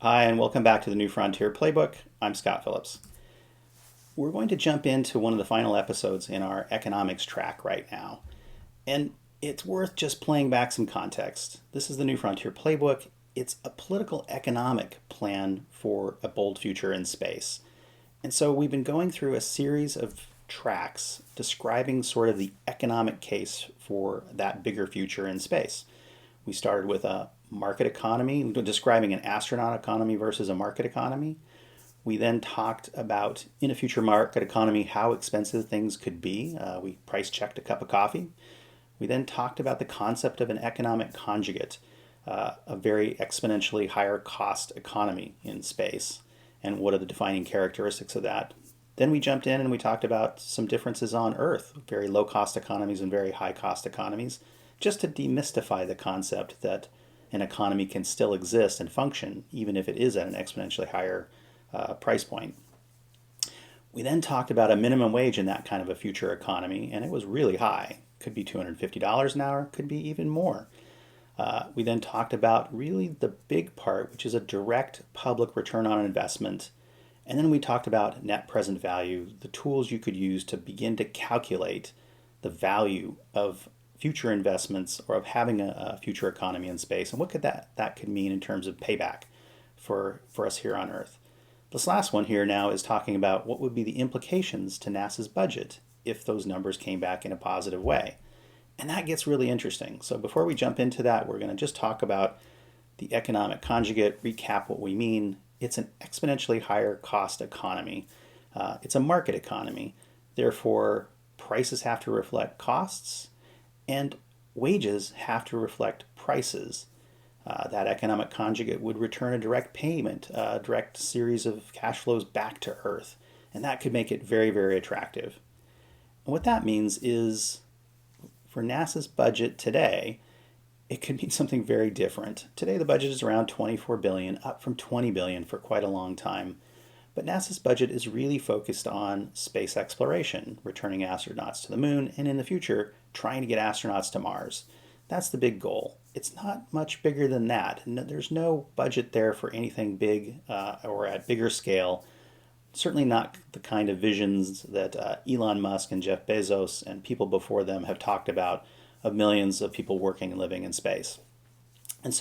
Hi, and welcome back to the New Frontier Playbook. I'm Scott Phillips. We're going to jump into one of the final episodes in our economics track right now. And it's worth just playing back some context. This is the New Frontier Playbook. It's a political economic plan for a bold future in space. And so we've been going through a series of tracks describing sort of the economic case for that bigger future in space. We started with a market economy, describing an astronaut economy versus a market economy. We then talked about, in a future market economy, how expensive things could be. We price checked a cup of coffee. We then talked about the concept of an economic conjugate, a very exponentially higher cost economy in space, and what are the defining characteristics of that. Then we jumped in and we talked about some differences on Earth, very low cost economies and very high cost economies, just to demystify the concept that an economy can still exist and function even if it is at an exponentially higher price point. We then talked about a minimum wage in that kind of a future economy, and it was really high. Could be $250 an hour, could be even more. We then talked about really the big part, which is a direct public return on investment. And then we talked about net present value, the tools you could use to begin to calculate the value of future investments or of having a future economy in space, and what could that could mean in terms of payback for us here on Earth. This last one here now is talking about what would be the implications to NASA's budget if those numbers came back in a positive way. And that gets really interesting. So before we jump into that, we're going to just talk about the economic conjugate, recap what we mean. It's an exponentially higher cost economy. It's a market economy. Therefore, prices have to reflect costs, and wages have to reflect prices. That economic conjugate would return a direct payment, a direct series of cash flows back to Earth. And that could make it very, very attractive. And what that means is for NASA's budget today, it could mean something very different. Today the budget is around $24 billion, up from $20 billion for quite a long time. But NASA's budget is really focused on space exploration, returning astronauts to the moon, and in the future, trying to get astronauts to Mars. That's the big goal. It's not much bigger than that. There's no budget there for anything big or at bigger scale. Certainly not the kind of visions that Elon Musk and Jeff Bezos and people before them have talked about, of millions of people working and living in space. And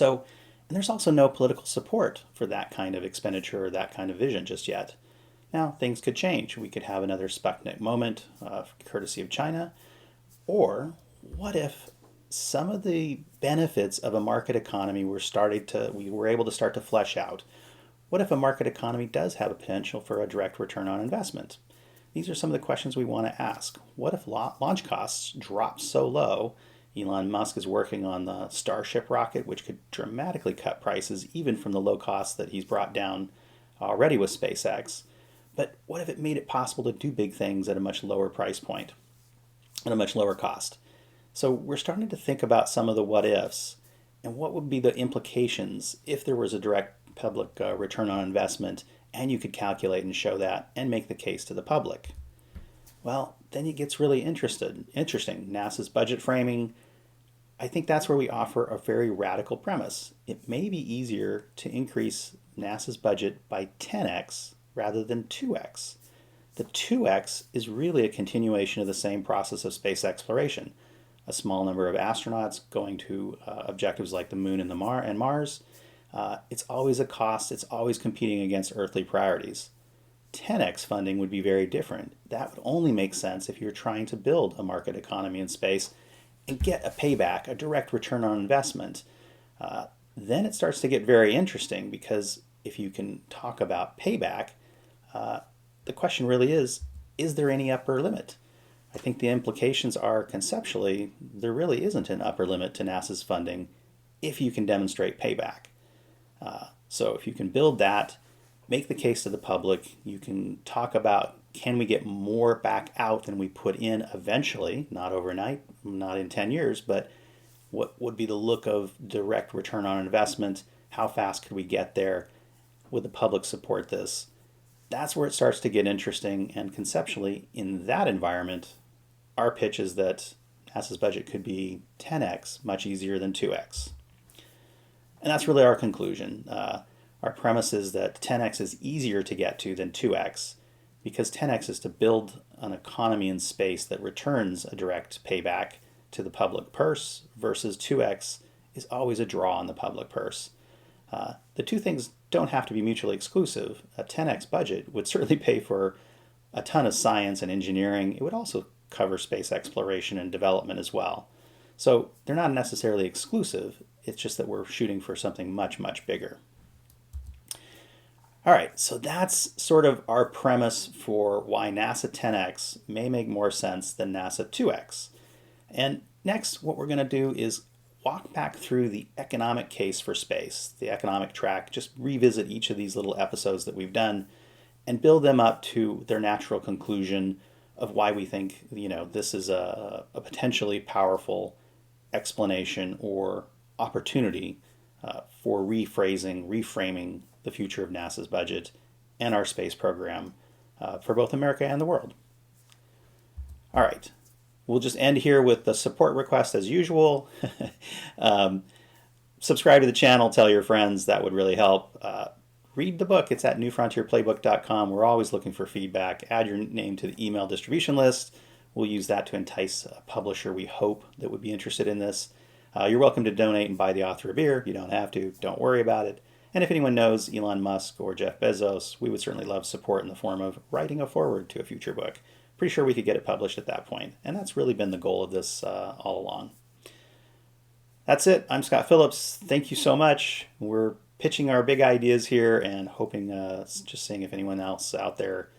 there's also no political support for that kind of expenditure or that kind of vision just yet. Now, things could change. We could have another Sputnik moment, courtesy of China. Or what if some of the benefits of a market economy we were able to start to flesh out? What if a market economy does have a potential for a direct return on investment? These are some of the questions we want to ask. What if launch costs drop so low? Elon Musk is working on the Starship rocket, which could dramatically cut prices even from the low costs that he's brought down already with SpaceX. But what if it made it possible to do big things at a much lower price point, at a much lower cost? So we're starting to think about some of the what ifs and what would be the implications if there was a direct public return on investment and you could calculate and show that and make the case to the public. Well, then it gets really interesting. NASA's budget framing, I think that's where we offer a very radical premise. It may be easier to increase NASA's budget by 10x rather than 2x. The 2x is really a continuation of the same process of space exploration. A small number of astronauts going to objectives like the moon and Mars. It's always a cost. It's always competing against earthly priorities. 10x funding would be very different. That would only make sense if you're trying to build a market economy in space and get a payback, a direct return on investment. Then it starts to get very interesting, because if you can talk about payback, the question really is there any upper limit? I think the implications are, conceptually, there really isn't an upper limit to NASA's funding if you can demonstrate payback. So if you can build that, make the case to the public, you can talk about, can we get more back out than we put in eventually, not overnight, not in 10 years, but what would be the look of direct return on investment? How fast could we get there? Would the public support this? That's where it starts to get interesting, and conceptually, in that environment, our pitch is that NASA's budget could be 10x, much easier than 2x. And that's really our conclusion. Our premise is that 10x is easier to get to than 2x because 10x is to build an economy in space that returns a direct payback to the public purse versus 2x is always a draw on the public purse. The two things don't have to be mutually exclusive. A 10x budget would certainly pay for a ton of science and engineering. It would also cover space exploration and development as well. So they're not necessarily exclusive. It's just that we're shooting for something much, much bigger. All right, so that's sort of our premise for why NASA 10X may make more sense than NASA 2X. And next, what we're going to do is walk back through the economic case for space, the economic track, just revisit each of these little episodes that we've done and build them up to their natural conclusion of why we think, this is a potentially powerful explanation or opportunity for reframing the future of NASA's budget and our space program for both America and the world. All right, we'll just end here with the support request as usual. Subscribe to the channel, tell your friends, that would really help. Read the book, it's at newfrontierplaybook.com. We're always looking for feedback. Add your name to the email distribution list. We'll use that to entice a publisher we hope that would be interested in this. You're welcome to donate and buy the author a beer. You don't have to. Don't worry about it. And if anyone knows Elon Musk or Jeff Bezos, we would certainly love support in the form of writing a foreword to a future book. Pretty sure we could get it published at that point. And that's really been the goal of this all along. That's it. I'm Scott Phillips. Thank you so much. We're pitching our big ideas here and hoping, just seeing if anyone else out there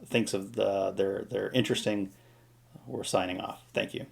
thinks of they're interesting. We're signing off. Thank you.